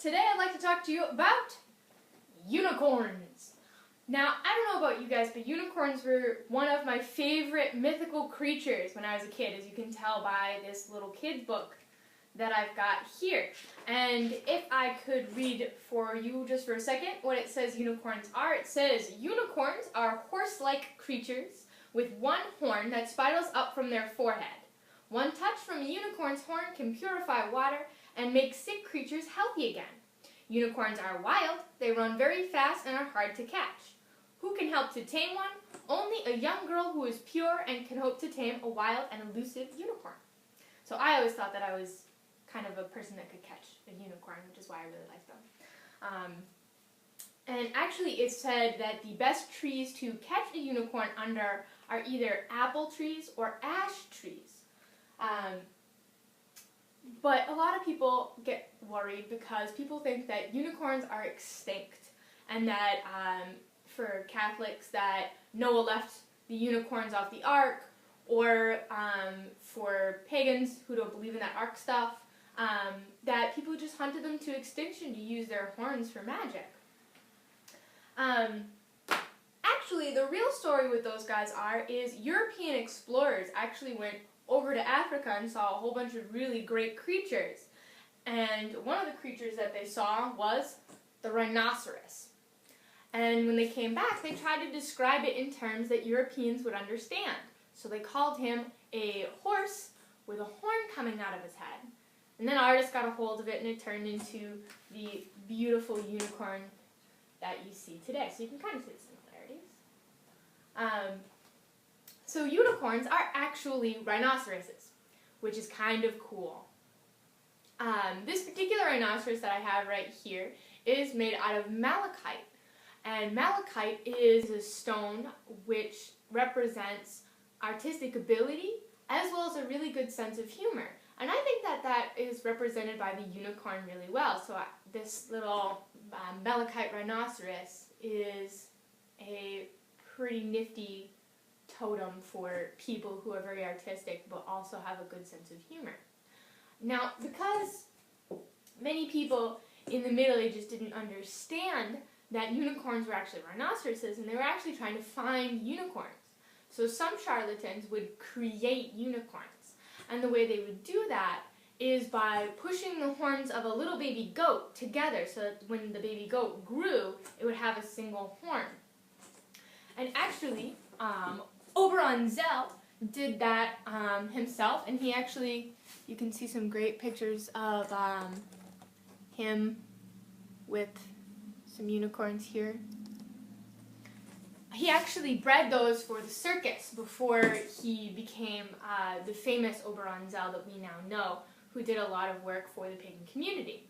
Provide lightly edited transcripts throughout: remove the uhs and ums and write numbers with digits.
Today I'd like to talk to you about unicorns. Now, I don't know about you guys, but unicorns were one of my favorite mythical creatures when I was a kid, as you can tell by this little kid's book that I've got here. And if I could read for you just for a second what it says unicorns are, it says, unicorns are horse-like creatures with one horn that spirals up from their forehead. One touch from a unicorn's horn can purify water and make sick creatures healthy again. Unicorns are wild, they run very fast and are hard to catch. Who can help to tame one? Only a young girl who is pure and can hope to tame a wild and elusive unicorn. So I always thought that I was kind of a person that could catch a unicorn, which is why I really like them. And actually it said that the best trees to catch a unicorn under are either apple trees or ash trees. But a lot of people get worried because people think that unicorns are extinct and that for Catholics that Noah left the unicorns off the ark, or for pagans who don't believe in that ark stuff, that people just hunted them to extinction to use their horns for magic. Actually, the real story with those guys is European explorers actually went over to Africa and saw a whole bunch of really great creatures. And one of the creatures that they saw was the rhinoceros. And when they came back, they tried to describe it in terms that Europeans would understand. So they called him a horse with a horn coming out of his head. And then artists got a hold of it and it turned into the beautiful unicorn that you see today. So you can kind of see the similarities. So unicorns are actually rhinoceroses, which is kind of cool. This particular rhinoceros that I have right here is made out of malachite. And malachite is a stone which represents artistic ability as well as a really good sense of humor. And I think that that is represented by the unicorn really well. So this little malachite rhinoceros is a pretty nifty totem for people who are very artistic but also have a good sense of humor. Now, because many people in the Middle Ages didn't understand that unicorns were actually rhinoceroses, and they were actually trying to find unicorns. So some charlatans would create unicorns. And the way they would do that is by pushing the horns of a little baby goat together so that when the baby goat grew, it would have a single horn. And actually, Oberon Zell did that himself, and he actually, you can see some great pictures of him with some unicorns here. He actually bred those for the circus before he became the famous Oberon Zell that we now know, who did a lot of work for the pagan community.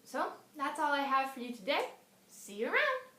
So, that's all I have for you today. See you around!